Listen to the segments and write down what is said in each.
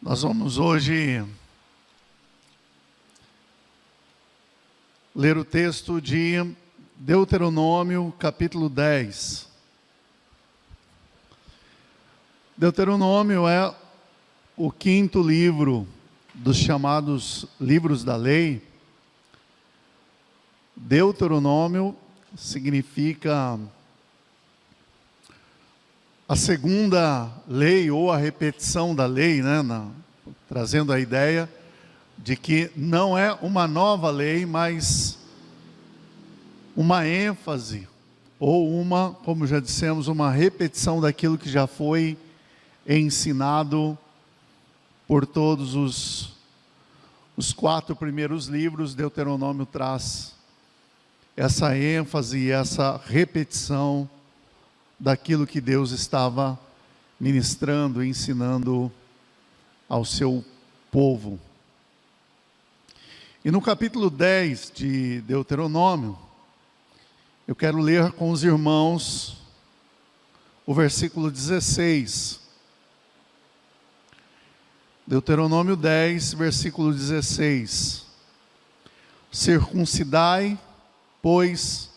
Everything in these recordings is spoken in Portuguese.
Nós vamos hoje ler o texto de Deuteronômio, capítulo 10. Deuteronômio é o quinto livro dos chamados livros da lei. Deuteronômio significa a segunda lei ou a repetição da lei, trazendo a ideia de que não é uma nova lei, mas uma ênfase ou como já dissemos, uma repetição daquilo que já foi ensinado por todos os quatro primeiros livros. Deuteronômio traz essa ênfase e essa repetição daquilo que Deus estava ministrando, ensinando ao seu povo. E no capítulo 10 de Deuteronômio, eu quero ler com os irmãos o versículo 16. Deuteronômio 10, versículo 16. Circuncidai, pois,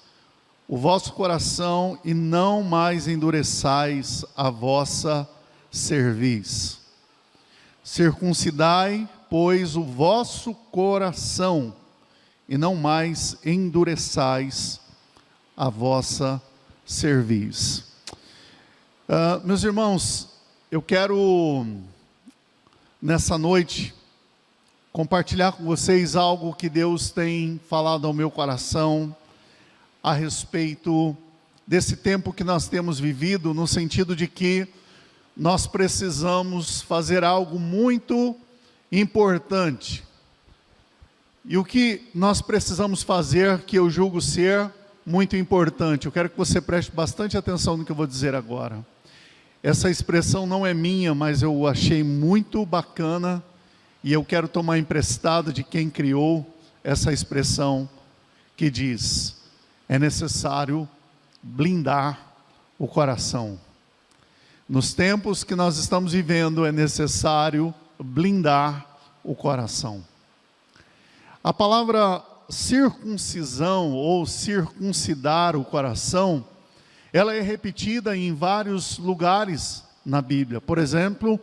o vosso coração e não mais endureçais a vossa cerviz. Circuncidai, pois, o vosso coração e não mais endureçais a vossa cerviz. Meus irmãos, eu quero nessa noite compartilhar com vocês algo que Deus tem falado ao meu coração a respeito desse tempo que nós temos vivido, no sentido de que nós precisamos fazer algo muito importante. E o que nós precisamos fazer, que eu julgo ser muito importante, eu quero que você preste bastante atenção no que eu vou dizer agora. Essa expressão não é minha, mas eu achei muito bacana e eu quero tomar emprestado de quem criou essa expressão que diz: é necessário blindar o coração. Nos tempos que nós estamos vivendo, é necessário blindar o coração. A palavra circuncisão ou circuncidar o coração, ela é repetida em vários lugares na Bíblia. Por exemplo,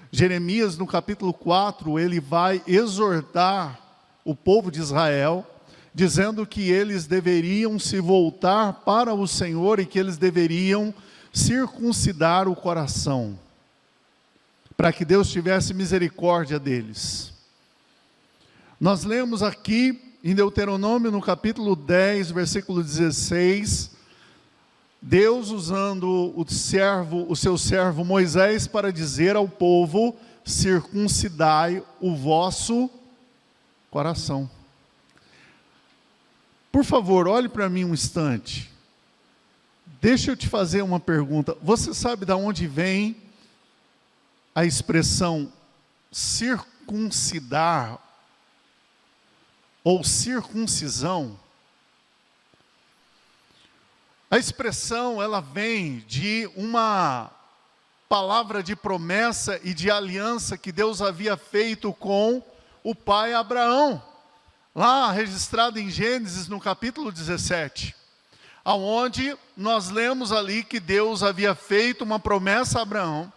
Jeremias no capítulo 4, ele vai exortar o povo de Israel, dizendo que eles deveriam se voltar para o Senhor e que eles deveriam circuncidar o coração, para que Deus tivesse misericórdia deles. Nós lemos aqui em Deuteronômio, no capítulo 10, versículo 16, Deus usando o seu servo Moisés para dizer ao povo: circuncidai o vosso coração. Por favor, olhe para mim um instante. Deixa eu te fazer uma pergunta. Você sabe de onde vem a expressão circuncidar ou circuncisão? A expressão, ela vem de uma palavra de promessa e de aliança que Deus havia feito com o pai Abraão, lá registrado em Gênesis no capítulo 17, aonde nós lemos ali que Deus havia feito uma promessa a Abraão,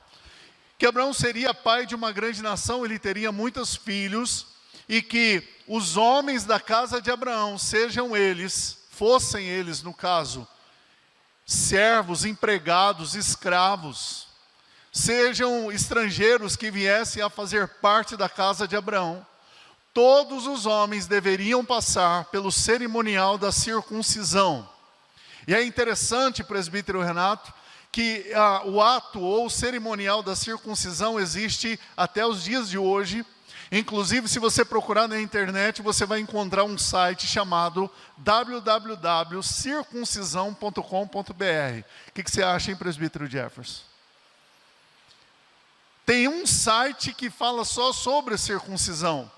que Abraão seria pai de uma grande nação, ele teria muitos filhos, e que os homens da casa de Abraão, fossem eles no caso, servos, empregados, escravos, sejam estrangeiros que viessem a fazer parte da casa de Abraão, todos os homens deveriam passar pelo cerimonial da circuncisão. E é interessante, presbítero Renato, que o ato ou o cerimonial da circuncisão existe até os dias de hoje. Inclusive, se você procurar na internet, você vai encontrar um site chamado www.circuncisão.com.br. O que você acha, hein, presbítero Jefferson? Tem um site que fala só sobre a circuncisão.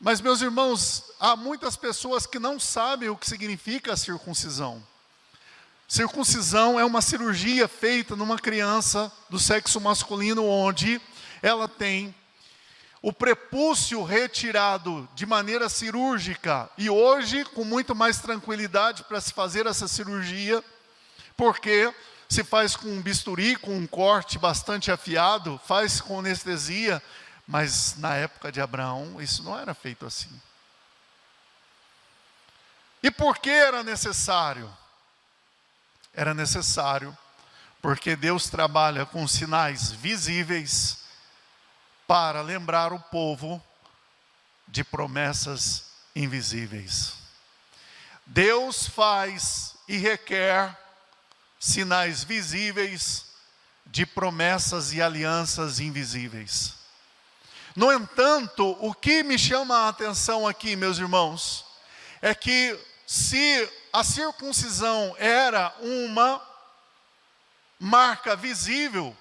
Mas, meus irmãos, há muitas pessoas que não sabem o que significa a circuncisão. Circuncisão é uma cirurgia feita numa criança do sexo masculino, onde ela tem o prepúcio retirado de maneira cirúrgica, e hoje com muito mais tranquilidade para se fazer essa cirurgia, porque se faz com um bisturi, com um corte bastante afiado, faz com anestesia, mas na época de Abraão isso não era feito assim. E por que era necessário? Era necessário porque Deus trabalha com sinais visíveis para lembrar o povo de promessas invisíveis. Deus faz e requer sinais visíveis de promessas e alianças invisíveis. No entanto, o que me chama a atenção aqui, meus irmãos, é que se a circuncisão era uma marca visível,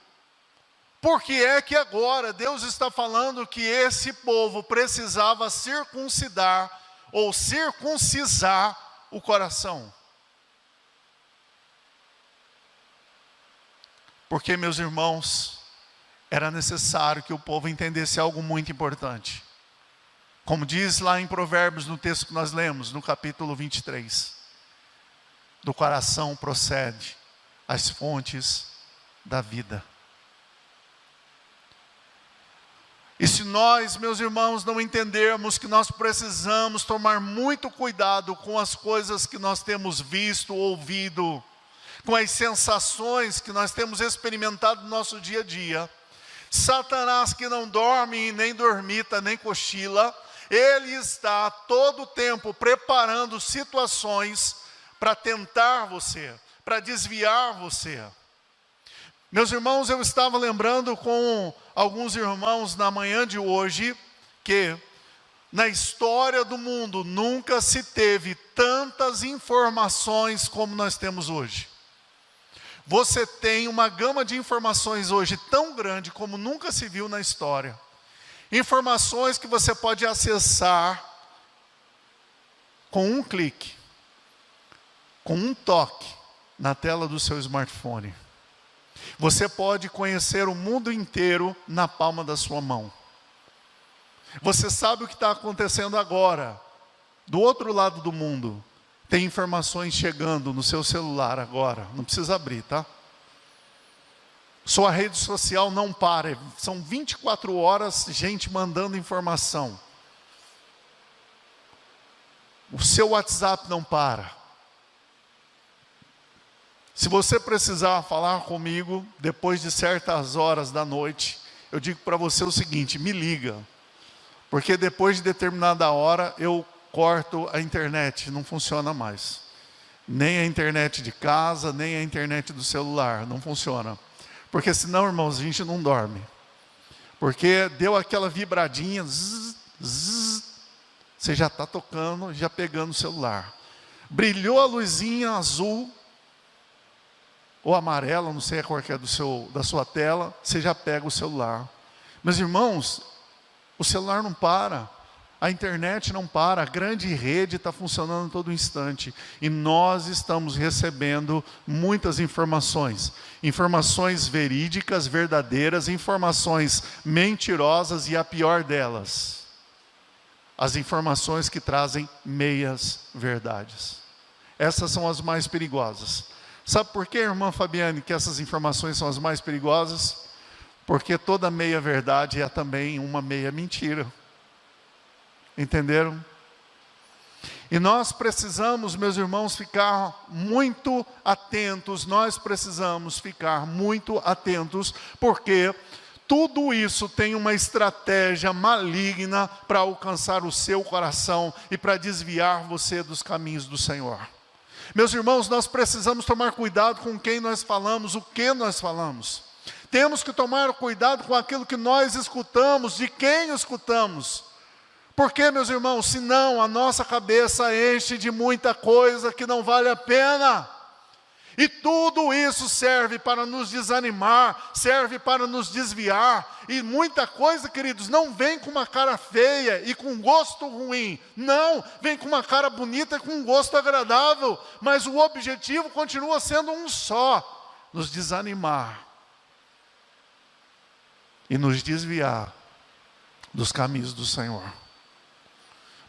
por que é que agora Deus está falando que esse povo precisava circuncidar ou circuncisar o coração? Porque, meus irmãos, era necessário que o povo entendesse algo muito importante. Como diz lá em Provérbios, no texto que nós lemos, no capítulo 23. Do coração procede as fontes da vida. E se nós, meus irmãos, não entendermos que nós precisamos tomar muito cuidado com as coisas que nós temos visto, ouvido, com as sensações que nós temos experimentado no nosso dia a dia, Satanás, que não dorme, nem dormita, nem cochila, ele está todo o tempo preparando situações para tentar você, para desviar você. Meus irmãos, eu estava lembrando com alguns irmãos na manhã de hoje, que na história do mundo nunca se teve tantas informações como nós temos hoje. Você tem uma gama de informações hoje tão grande como nunca se viu na história. Informações que você pode acessar com um clique, com um toque na tela do seu smartphone. Você pode conhecer o mundo inteiro na palma da sua mão. Você sabe o que está acontecendo agora, do outro lado do mundo. Tem informações chegando no seu celular agora, não precisa abrir, tá? Sua rede social não para, são 24 horas gente mandando informação. O seu WhatsApp não para. Se você precisar falar comigo, depois de certas horas da noite, eu digo para você o seguinte, me liga. Porque depois de determinada hora, eu corto a internet, não funciona mais. Nem a internet de casa, nem a internet do celular, não funciona. Porque senão, irmãos, a gente não dorme. Porque deu aquela vibradinha, zzz, zzz, você já está tocando, já pegando o celular. Brilhou a luzinha azul, ou amarela, não sei a cor que é da sua tela, você já pega o celular. Meus irmãos, o celular não para, a internet não para, a grande rede está funcionando a todo instante. E nós estamos recebendo muitas informações. Informações verídicas, verdadeiras, informações mentirosas e a pior delas, as informações que trazem meias verdades. Essas são as mais perigosas. Sabe por que, irmã Fabiane, que essas informações são as mais perigosas? Porque toda meia verdade é também uma meia mentira. Entenderam? E nós precisamos, meus irmãos, ficar muito atentos. Nós precisamos ficar muito atentos, porque tudo isso tem uma estratégia maligna para alcançar o seu coração e para desviar você dos caminhos do Senhor. Meus irmãos, nós precisamos tomar cuidado com quem nós falamos, o que nós falamos. Temos que tomar cuidado com aquilo que nós escutamos, de quem escutamos. Porque, meus irmãos, senão a nossa cabeça enche de muita coisa que não vale a pena. E tudo isso serve para nos desanimar, serve para nos desviar. E muita coisa, queridos, não vem com uma cara feia e com gosto ruim. Não, vem com uma cara bonita e com um gosto agradável. Mas o objetivo continua sendo um só: nos desanimar e nos desviar dos caminhos do Senhor.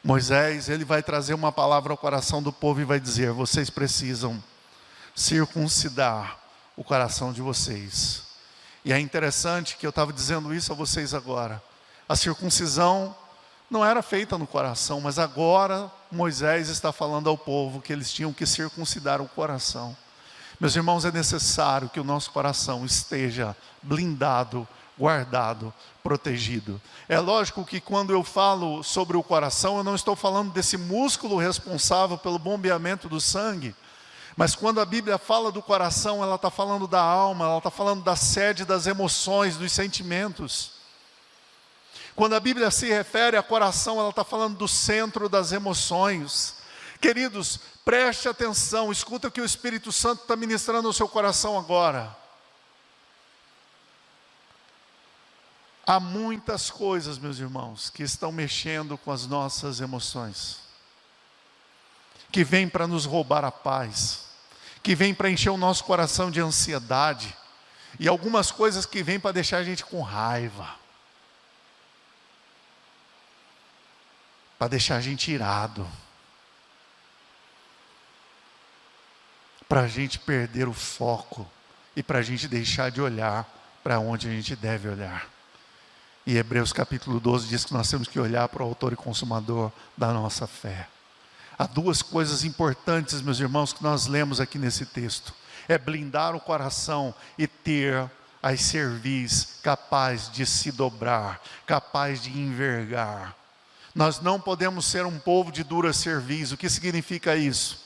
Moisés, ele vai trazer uma palavra ao coração do povo e vai dizer: vocês precisam circuncidar o coração de vocês. E é interessante que eu estava dizendo isso a vocês agora. A circuncisão não era feita no coração, mas agora Moisés está falando ao povo que eles tinham que circuncidar o coração. Meus irmãos, é necessário que o nosso coração esteja blindado, guardado, protegido. É lógico que quando eu falo sobre o coração, eu não estou falando desse músculo responsável pelo bombeamento do sangue, mas quando a Bíblia fala do coração, ela está falando da alma, ela está falando da sede das emoções, dos sentimentos. Quando a Bíblia se refere a coração, ela está falando do centro das emoções. Queridos, preste atenção, escuta o que o Espírito Santo está ministrando no seu coração agora. Há muitas coisas, meus irmãos, que estão mexendo com as nossas emoções, que vêm para nos roubar a paz, que vêm para encher o nosso coração de ansiedade, e algumas coisas que vêm para deixar a gente com raiva, para deixar a gente irado, para a gente perder o foco e para a gente deixar de olhar para onde a gente deve olhar. E Hebreus capítulo 12 diz que nós temos que olhar para o autor e consumador da nossa fé. Há duas coisas importantes, meus irmãos, que nós lemos aqui nesse texto. É blindar o coração e ter as cerviz capaz de se dobrar, capaz de envergar. Nós não podemos ser um povo de dura cerviz. O que significa isso?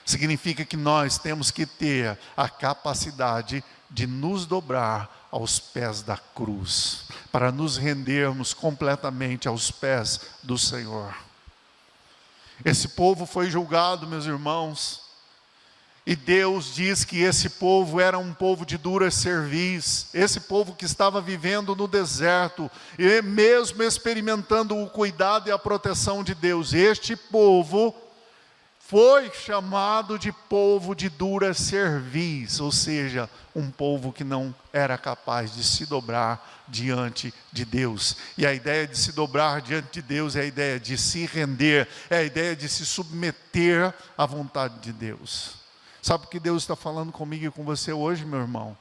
Significa que nós temos que ter a capacidade de nos dobrar aos pés da cruz, para nos rendermos completamente aos pés do Senhor. Esse povo foi julgado, meus irmãos, e Deus diz que esse povo era um povo de dura cerviz, esse povo que estava vivendo no deserto, e mesmo experimentando o cuidado e a proteção de Deus, este povo foi chamado de povo de dura cerviz, ou seja, um povo que não era capaz de se dobrar diante de Deus. E a ideia de se dobrar diante de Deus é a ideia de se render, é a ideia de se submeter à vontade de Deus. Sabe o que Deus está falando comigo e com você hoje, meu irmão?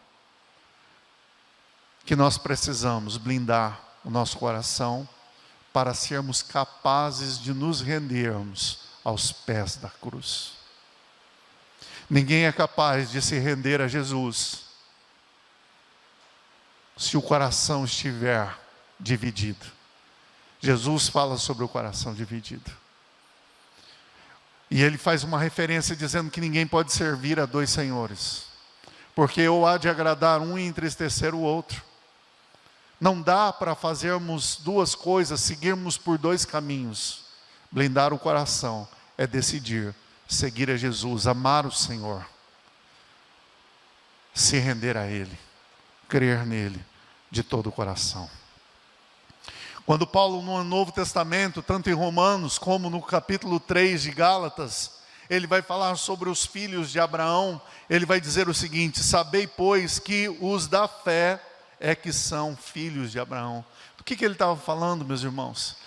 Que nós precisamos blindar o nosso coração para sermos capazes de nos rendermos aos pés da cruz. Ninguém é capaz de se render a Jesus se o coração estiver dividido. Jesus fala sobre o coração dividido. E ele faz uma referência dizendo que ninguém pode servir a dois senhores, porque ou há de agradar um e entristecer o outro. Não dá para fazermos duas coisas, seguirmos por dois caminhos. Blindar o coração é decidir seguir a Jesus, amar o Senhor, se render a Ele, crer nele de todo o coração. Quando Paulo no Novo Testamento, tanto em Romanos como no capítulo 3 de Gálatas, ele vai falar sobre os filhos de Abraão, ele vai dizer o seguinte: sabei, pois, que os da fé é que são filhos de Abraão. Do que ele estava falando, meus irmãos?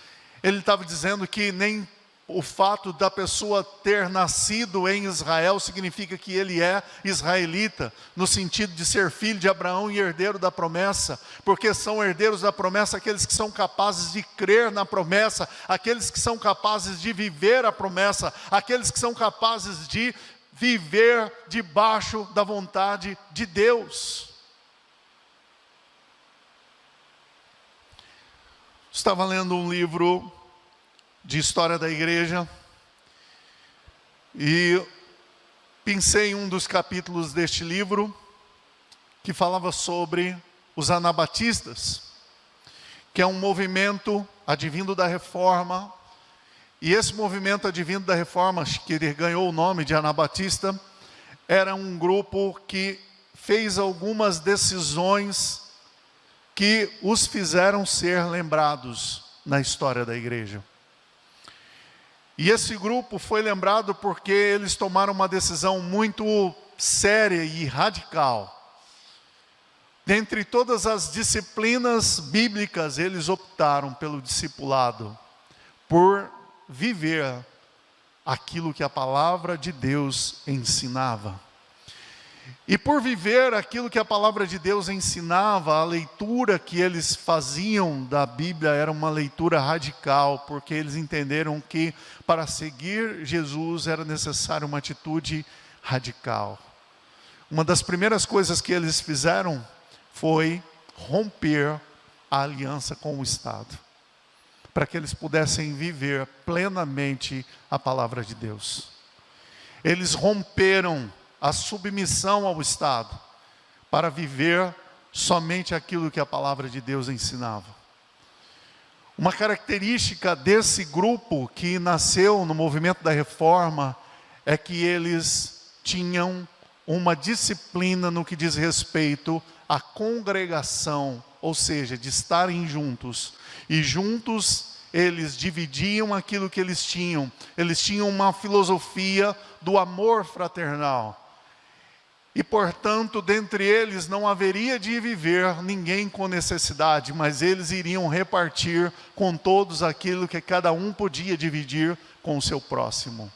Ele estava dizendo que nem o fato da pessoa ter nascido em Israel significa que ele é israelita, no sentido de ser filho de Abraão e herdeiro da promessa, porque são herdeiros da promessa aqueles que são capazes de crer na promessa, aqueles que são capazes de viver a promessa, aqueles que são capazes de viver debaixo da vontade de Deus. Estava lendo um livro de história da igreja, e pensei em um dos capítulos deste livro, que falava sobre os anabatistas, que é um movimento advindo da reforma, e esse movimento advindo da reforma, que ele ganhou o nome de anabatista, era um grupo que fez algumas decisões que os fizeram ser lembrados na história da igreja. E esse grupo foi lembrado porque eles tomaram uma decisão muito séria e radical Dentre todas as disciplinas bíblicas, eles optaram pelo discipulado, por viver aquilo que a palavra de Deus ensinava. E por viver aquilo que a palavra de Deus ensinava, a leitura que eles faziam da Bíblia era uma leitura radical, porque eles entenderam que para seguir Jesus era necessária uma atitude radical. Uma das primeiras coisas que eles fizeram foi romper a aliança com o Estado, para que eles pudessem viver plenamente a palavra de Deus. Eles romperam a submissão ao Estado, para viver somente aquilo que a palavra de Deus ensinava. Uma característica desse grupo que nasceu no movimento da Reforma é que eles tinham uma disciplina no que diz respeito à congregação, ou seja, de estarem juntos. E juntos eles dividiam aquilo que eles tinham uma filosofia do amor fraternal. E portanto, dentre eles não haveria de viver ninguém com necessidade, mas eles iriam repartir com todos aquilo que cada um podia dividir com o seu próximo.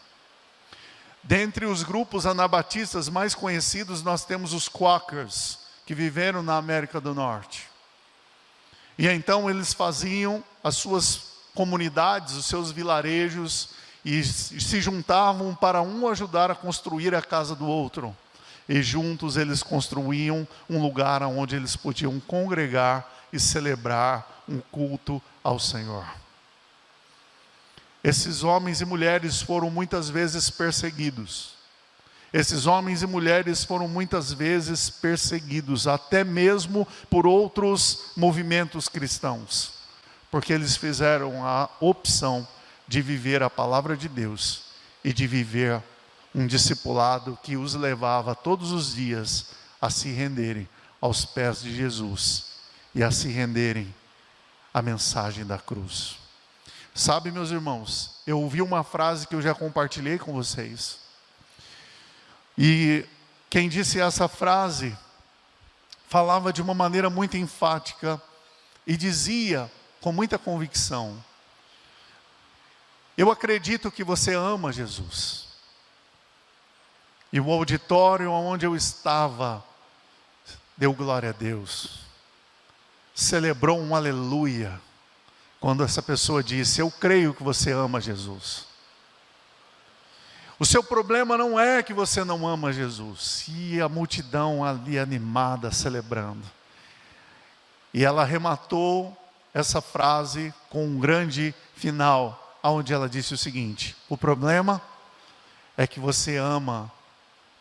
Dentre os grupos anabatistas mais conhecidos, nós temos os Quakers, que viveram na América do Norte. E então eles faziam as suas comunidades, os seus vilarejos, e se juntavam para um ajudar a construir a casa do outro. E juntos eles construíam um lugar onde eles podiam congregar e celebrar um culto ao Senhor. Esses homens e mulheres foram muitas vezes perseguidos. Esses homens e mulheres foram muitas vezes perseguidos, até mesmo por outros movimentos cristãos, porque eles fizeram a opção de viver a palavra de Deus e de viver um discipulado que os levava todos os dias a se renderem aos pés de Jesus e a se renderem à mensagem da cruz. Sabe, meus irmãos, eu ouvi uma frase que eu já compartilhei com vocês. E quem disse essa frase falava de uma maneira muito enfática e dizia com muita convicção: eu acredito que você ama Jesus. E o auditório onde eu estava deu glória a Deus, celebrou um aleluia, quando essa pessoa disse: eu creio que você ama Jesus. O seu problema não é que você não ama Jesus. E a multidão ali animada, celebrando. E ela arrematou essa frase com um grande final, onde ela disse o seguinte: o problema é que você ama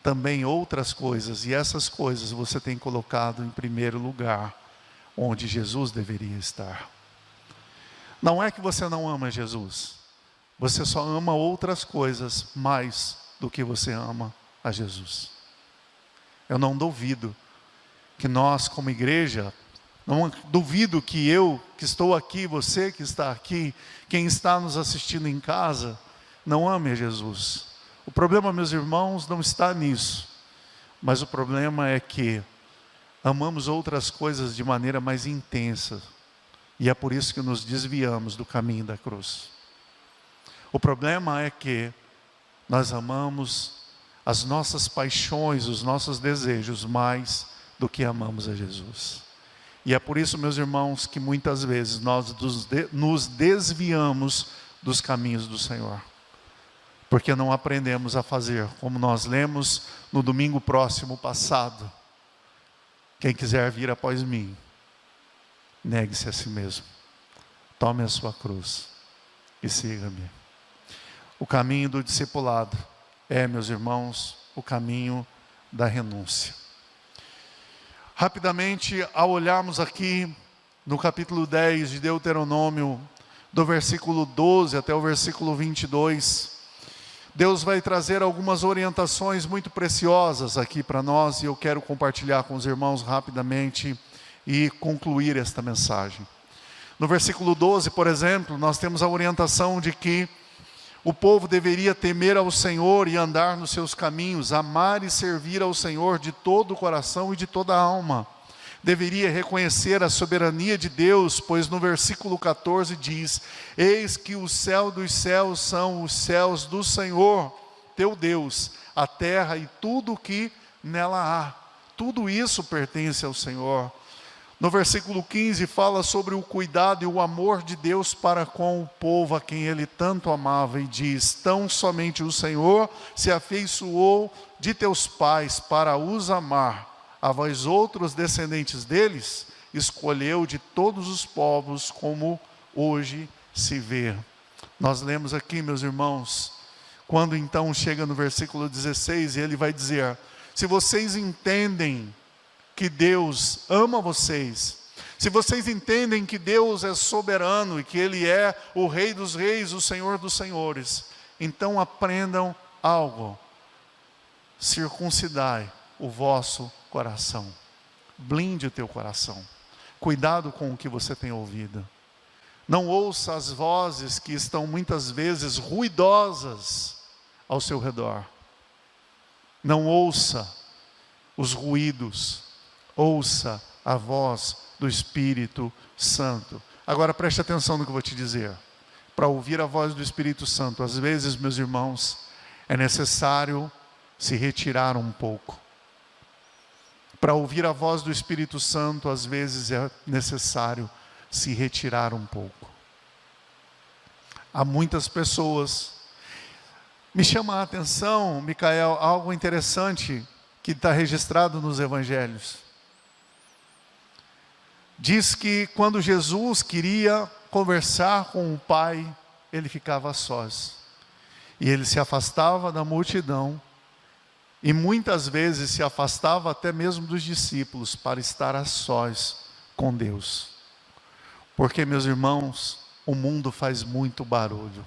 também outras coisas, e essas coisas você tem colocado em primeiro lugar, onde Jesus deveria estar. Não é que você não ama Jesus, você só ama outras coisas mais do que você ama a Jesus. Eu não duvido que nós como igreja, não duvido que eu que estou aqui, você que está aqui, quem está nos assistindo em casa, não ame a Jesus. O problema, meus irmãos, não está nisso, mas o problema é que amamos outras coisas de maneira mais intensa, e é por isso que nos desviamos do caminho da cruz. O problema é que nós amamos as nossas paixões, os nossos desejos mais do que amamos a Jesus. E é por isso, meus irmãos, que muitas vezes nós nos desviamos dos caminhos do Senhor. Porque não aprendemos a fazer, como nós lemos no domingo próximo passado: quem quiser vir após mim, negue-se a si mesmo, tome a sua cruz e siga-me. O caminho do discipulado é, meus irmãos, o caminho da renúncia. Rapidamente, ao olharmos aqui no capítulo 10 de Deuteronômio, do versículo 12 até o versículo 22, Deus vai trazer algumas orientações muito preciosas aqui para nós, e eu quero compartilhar com os irmãos rapidamente e concluir esta mensagem. No versículo 12, por exemplo, nós temos a orientação de que o povo deveria temer ao Senhor e andar nos seus caminhos, amar e servir ao Senhor de todo o coração e de toda a alma. deveria reconhecer a soberania de Deus, pois no versículo 14 diz: eis que o céu dos céus são os céus do Senhor, teu Deus, a terra e tudo o que nela há. Tudo isso pertence ao Senhor. No versículo 15 fala sobre o cuidado e o amor de Deus para com o povo a quem Ele tanto amava, e diz: tão somente o Senhor se afeiçoou de teus pais para os amar, a vós outros descendentes deles, escolheu de todos os povos, como hoje se vê. Nós lemos aqui, meus irmãos, quando então chega no versículo 16, e ele vai dizer: se vocês entendem que Deus ama vocês, se vocês entendem que Deus é soberano e que Ele é o Rei dos Reis, o Senhor dos Senhores, então aprendam algo: circuncidai o vosso coração. Blinde o teu coração. Cuidado com o que você tem ouvido. Não ouça as vozes que estão muitas vezes ruidosas ao seu redor. Não ouça os ruídos. Ouça a voz do Espírito Santo. Agora preste atenção no que eu vou te dizer. Para ouvir a voz do Espírito Santo, às vezes, meus irmãos, é necessário se retirar um pouco. Para ouvir a voz do Espírito Santo, às vezes é necessário se retirar um pouco. Há muitas pessoas. Me chama a atenção, Micael, algo interessante que está registrado nos Evangelhos. Diz que quando Jesus queria conversar com o Pai, ele ficava a sós. E ele se afastava da multidão. E muitas vezes se afastava até mesmo dos discípulos para estar a sós com Deus. Porque, meus irmãos, o mundo faz muito barulho.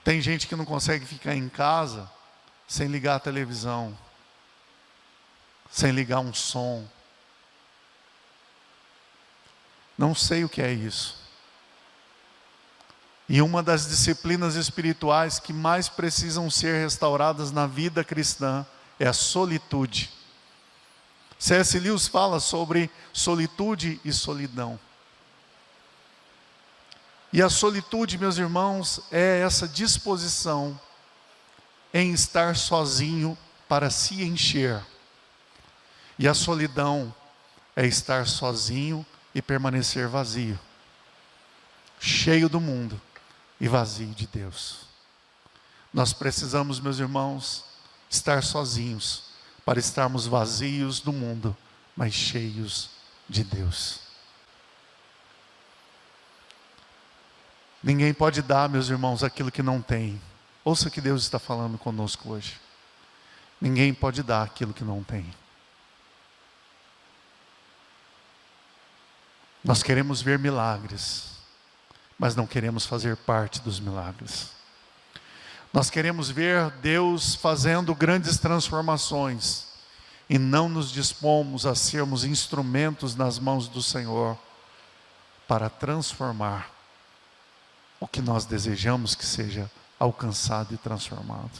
Tem gente que não consegue ficar em casa sem ligar a televisão, sem ligar um som. Não sei o que é isso. E uma das disciplinas espirituais que mais precisam ser restauradas na vida cristã é a solitude. C.S. Lewis fala sobre solitude e solidão. E a solitude, meus irmãos, é essa disposição em estar sozinho para se encher. E a solidão é estar sozinho e permanecer vazio, cheio do mundo e vazio de Deus. Nós precisamos, meus irmãos, estar sozinhos para estarmos vazios do mundo, mas cheios de Deus. Ninguém pode dar, meus irmãos, aquilo que não tem. Ouça o que Deus está falando conosco hoje. Ninguém pode dar aquilo que não tem. Nós queremos ver milagres, mas não queremos fazer parte dos milagres. Nós queremos ver Deus fazendo grandes transformações e não nos dispomos a sermos instrumentos nas mãos do Senhor para transformar o que nós desejamos que seja alcançado e transformado.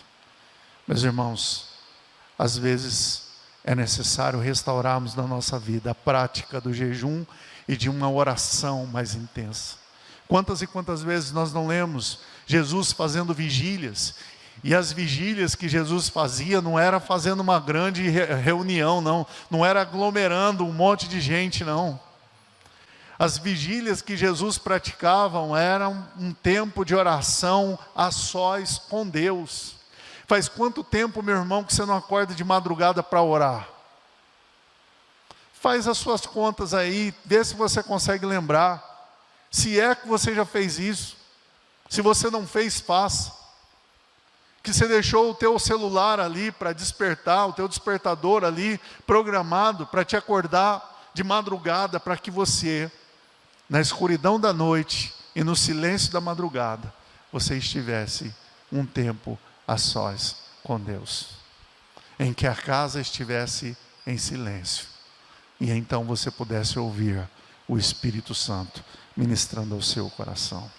Meus irmãos, às vezes é necessário restaurarmos na nossa vida a prática do jejum e de uma oração mais intensa. Quantas e quantas vezes nós não lemos Jesus fazendo vigílias, e as vigílias que Jesus fazia não era fazendo uma grande reunião, não era aglomerando um monte de gente, não. As vigílias que Jesus praticava eram um tempo de oração a sós com Deus. Faz quanto tempo, meu irmão, que você não acorda de madrugada para orar? Faz as suas contas aí, vê se você consegue lembrar. Se é que você já fez isso. Se você não fez, faça. Que você deixou o teu celular ali para despertar, o teu despertador ali programado para te acordar de madrugada, para que você, na escuridão da noite e no silêncio da madrugada, você estivesse um tempo a sós com Deus. Em que a casa estivesse em silêncio. E então você pudesse ouvir o Espírito Santo ministrando ao seu coração.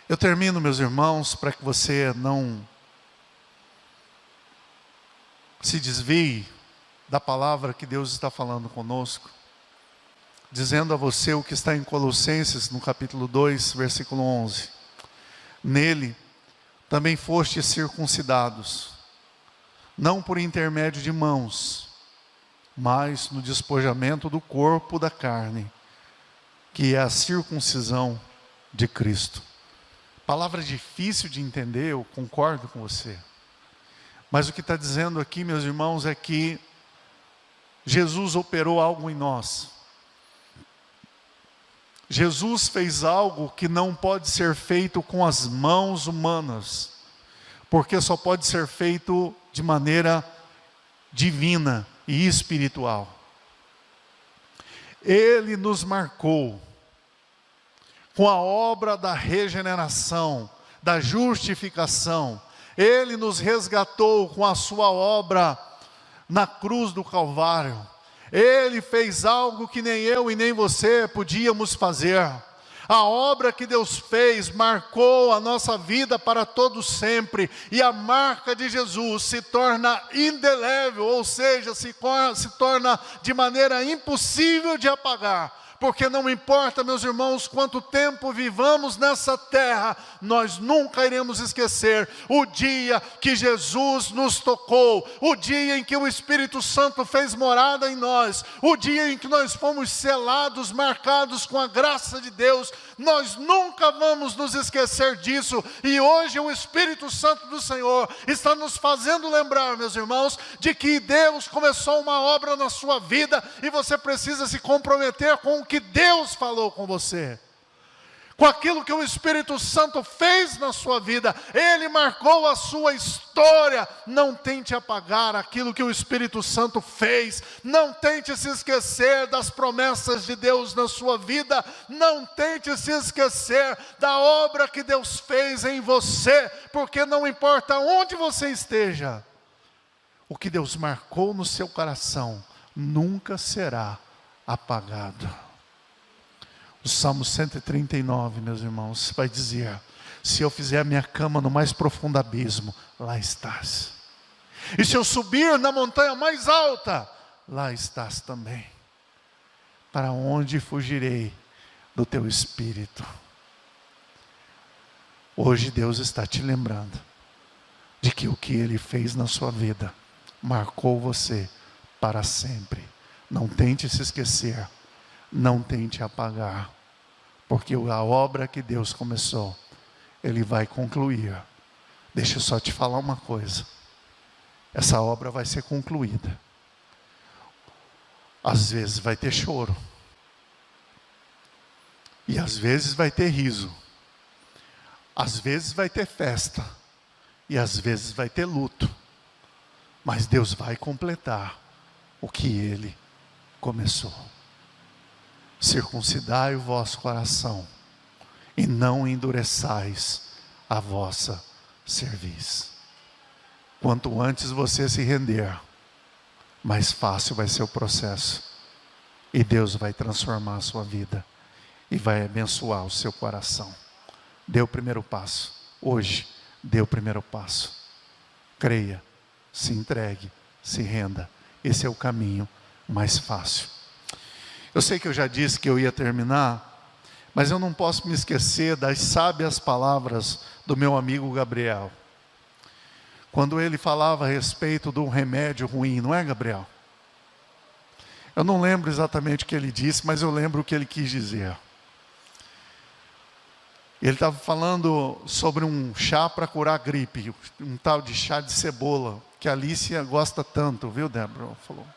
Eu termino, meus irmãos, para que você não se desvie da palavra que Deus está falando conosco, dizendo a você o que está em Colossenses, no capítulo 2, versículo 11. Nele também fostes circuncidados, não por intermédio de mãos, mas no despojamento do corpo da carne, que é a circuncisão de Cristo. Palavra difícil de entender, eu concordo com você. Mas o que está dizendo aqui, meus irmãos, é que Jesus operou algo em nós. Jesus fez algo que não pode ser feito com as mãos humanas, porque só pode ser feito de maneira divina e espiritual. Ele nos marcou com a obra da regeneração, da justificação. Ele nos resgatou com a sua obra na cruz do Calvário. Ele fez algo que nem eu e nem você podíamos fazer. A obra que Deus fez marcou a nossa vida para todo sempre, e a marca de Jesus se torna indelével, ou seja, se torna de maneira impossível de apagar. Porque não importa, meus irmãos, quanto tempo vivamos nessa terra, nós nunca iremos esquecer o dia que Jesus nos tocou, o dia em que o Espírito Santo fez morada em nós, o dia em que nós fomos selados, marcados com a graça de Deus. Nós nunca vamos nos esquecer disso, e hoje o Espírito Santo do Senhor está nos fazendo lembrar, meus irmãos, de que Deus começou uma obra na sua vida, e você precisa se comprometer com o que Deus falou com você, com aquilo que o Espírito Santo fez na sua vida. Ele marcou a sua história. Não tente apagar aquilo que o Espírito Santo fez. Não tente se esquecer das promessas de Deus na sua vida. Não tente se esquecer da obra que Deus fez em você, porque não importa onde você esteja, o que Deus marcou no seu coração nunca será apagado. O Salmo 139, meus irmãos, vai dizer: se eu fizer a minha cama no mais profundo abismo, lá estás. E se eu subir na montanha mais alta, lá estás também. Para onde fugirei do teu Espírito? Hoje Deus está te lembrando de que o que Ele fez na sua vida marcou você para sempre. Não tente se esquecer, não tente apagar, porque a obra que Deus começou, Ele vai concluir. Deixa eu só te falar uma coisa: essa obra vai ser concluída. Às vezes vai ter choro, e às vezes vai ter riso, às vezes vai ter festa, e às vezes vai ter luto, mas Deus vai completar o que Ele começou. Circuncidai o vosso coração, e não endureçais a vossa cerviz. Quanto antes você se render, mais fácil vai ser o processo, e Deus vai transformar a sua vida, e vai abençoar o seu coração. Dê o primeiro passo, hoje, dê o primeiro passo. Creia, se entregue, se renda. Esse é o caminho mais fácil. Eu sei que eu já disse que eu ia terminar, mas eu não posso me esquecer das sábias palavras do meu amigo Gabriel. Quando ele falava a respeito de um remédio ruim, não é, Gabriel? Eu não lembro exatamente o que ele disse, mas eu lembro o que ele quis dizer. Ele estava falando sobre um chá para curar gripe, um tal de chá de cebola, que a Alicia gosta tanto, viu, Débora? Falou.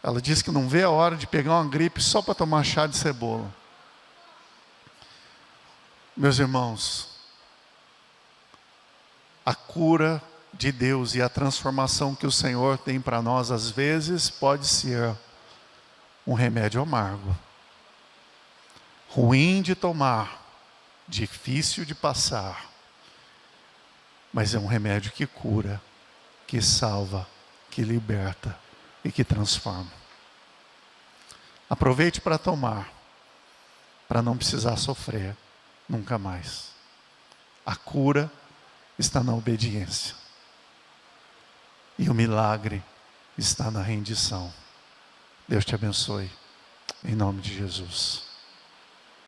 Ela disse que não vê a hora de pegar uma gripe só para tomar chá de cebola. Meus irmãos, a cura de Deus e a transformação que o Senhor tem para nós, às vezes, pode ser um remédio amargo, ruim de tomar, difícil de passar, mas é um remédio que cura, que salva, que liberta e que transforma. Aproveite para tomar, para não precisar sofrer nunca mais. A cura está na obediência. E o milagre está na rendição. Deus te abençoe. Em nome de Jesus.